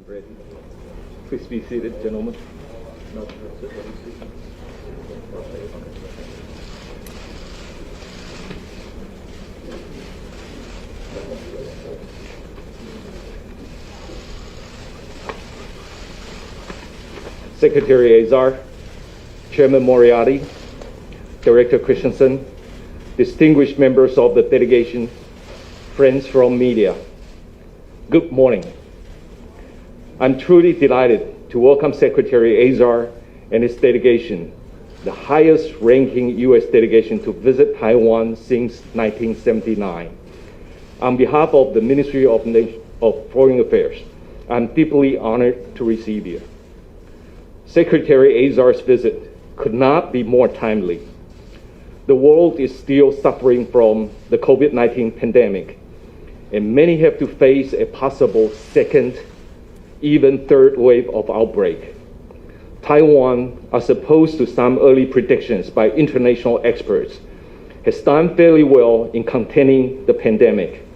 ready. Please be seated, gentlemen. Secretary Azar, Chairman Moriarty, Director Christensen, distinguished members of the delegation, friends from media, good morning. I'm truly delighted to welcome Secretary Azar and his delegation, the highest ranking U.S. delegation to visit Taiwan since 1979. On behalf of the Ministry of Foreign Affairs, I'm deeply honored to receive you. Secretary Azar's visit could not be more timely. The world is still suffering from the COVID-19 pandemic, and many have to face a possible second, even third wave of outbreak. Taiwan, as opposed to some early predictions by international experts, has done fairly well in containing the pandemic.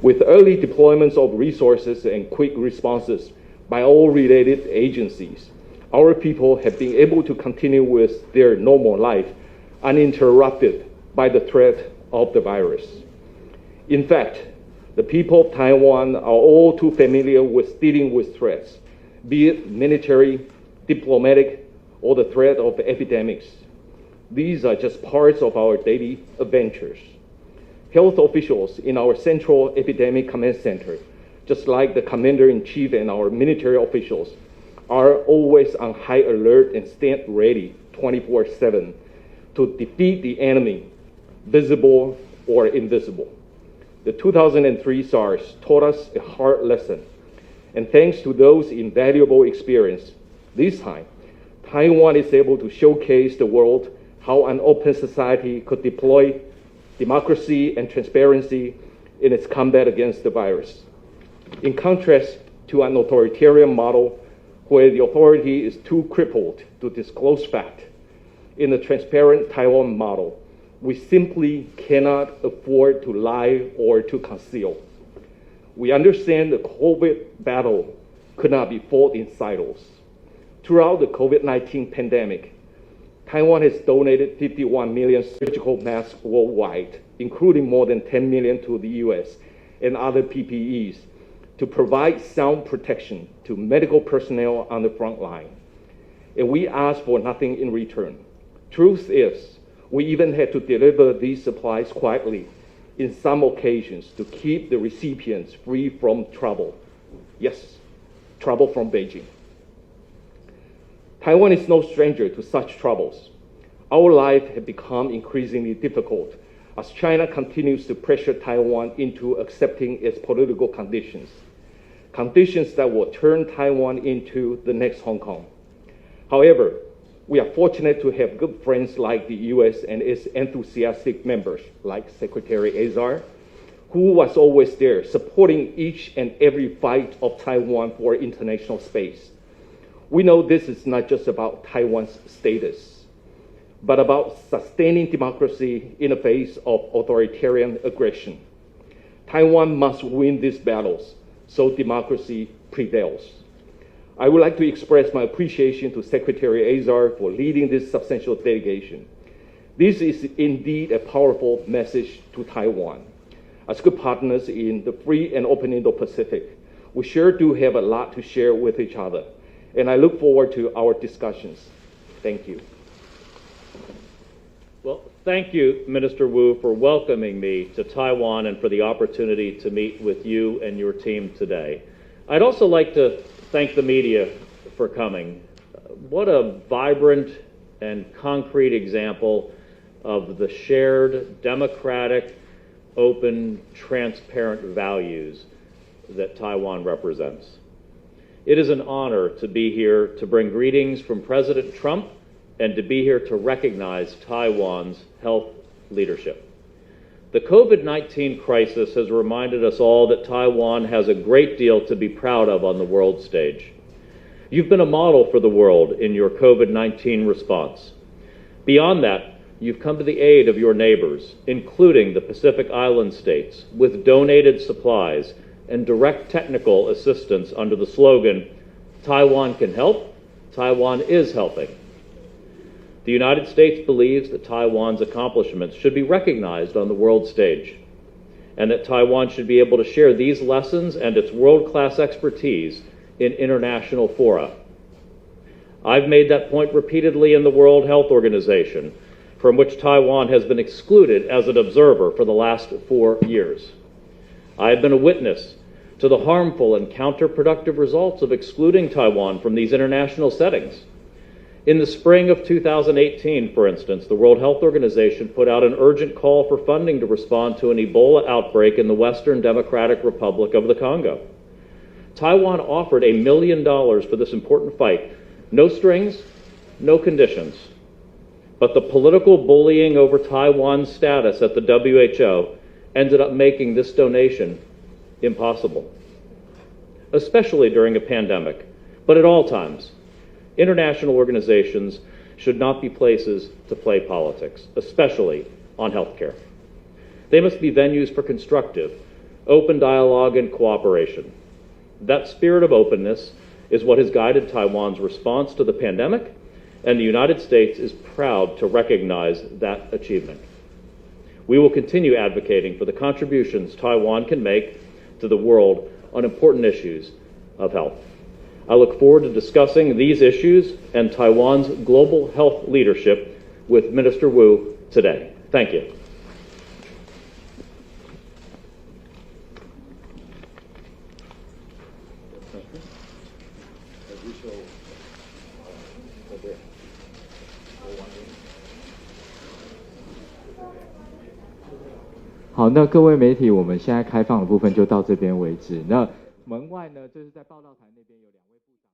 With early deployments of resources and quick responses by all related agencies, our people have been able to continue with their normal life uninterrupted by the threat of the virus. In fact, the people of Taiwan are all too familiar with dealing with threats, be it military, diplomatic, or the threat of epidemics. These are just parts of our daily adventures. Health officials in our Central Epidemic Command Center, just like the Commander-in-Chief and our military officials, are always on high alert and stand ready 24/7 to defeat the enemy, visible or invisible. The 2003 SARS taught us a hard lesson, and thanks to those invaluable experience, this time, Taiwan is able to showcase the world how an open society could deploy democracy and transparency in its combat against the virus. In contrast to an authoritarian model where the authority is too crippled to disclose fact, in the transparent Taiwan model, we simply cannot afford to lie or to conceal. We understand the COVID battle could not be fought in silos. Throughout the COVID-19 pandemic, Taiwan has donated 51 million surgical masks worldwide, including more than 10 million to the US and other PPEs, to provide sound protection to medical personnel on the front line. And we ask for nothing in return. Truth is, we even had to deliver these supplies quietly in some occasions to keep the recipients free from trouble. Yes, trouble from Beijing. Taiwan is no stranger to such troubles. Our life has become increasingly difficult as China continues to pressure Taiwan into accepting its political conditions that will turn Taiwan into the next Hong Kong. However, we are fortunate to have good friends like the US and its enthusiastic members like Secretary Azar, who was always there supporting each and every fight of Taiwan for international space. We know this is not just about Taiwan's status, but about sustaining democracy in the face of authoritarian aggression. Taiwan must win these battles so democracy prevails. I would like to express my appreciation to Secretary Azar for leading this substantial delegation. This is indeed a powerful message to Taiwan. As good partners in the free and open Indo-Pacific, we sure do have a lot to share with each other, and I look forward to our discussions. Thank you. Well, thank you, Minister Wu, for welcoming me to Taiwan and for the opportunity to meet with you and your team today. I'd also like to thank the media for coming. What a vibrant and concrete example of the shared democratic, open, transparent values that Taiwan represents. It is an honor to be here to bring greetings from President Trump and to be here to recognize Taiwan's health leadership. The COVID-19 crisis has reminded us all that Taiwan has a great deal to be proud of on the world stage. You've been a model for the world in your COVID-19 response. Beyond that, you've come to the aid of your neighbors, including the Pacific Island states, with donated supplies and direct technical assistance under the slogan, Taiwan can help, Taiwan is helping. The United States believes that Taiwan's accomplishments should be recognized on the world stage, and that Taiwan should be able to share these lessons and its world-class expertise in international fora. I've made that point repeatedly in the World Health Organization, from which Taiwan has been excluded as an observer for the last 4 years. I have been a witness to the harmful and counterproductive results of excluding Taiwan from these international settings. In the spring of 2018, for instance, the World Health Organization put out an urgent call for funding to respond to an Ebola outbreak in the Western Democratic Republic of the Congo. Taiwan offered $1 million for this important fight. No strings, no conditions. But the political bullying over Taiwan's status at the WHO ended up making this donation impossible, especially during a pandemic, but at all times. International organizations should not be places to play politics, especially on healthcare. They must be venues for constructive, open dialogue and cooperation. That spirit of openness is what has guided Taiwan's response to the pandemic, and the United States is proud to recognize that achievement. We will continue advocating for the contributions Taiwan can make to the world on important issues of health. I look forward to discussing these issues and Taiwan's global health leadership with Minister Wu today. Thank you. "好，那各位媒体，我们现在开放的部分就到这边为止。那门外呢，就是在报道台那边有2位部长。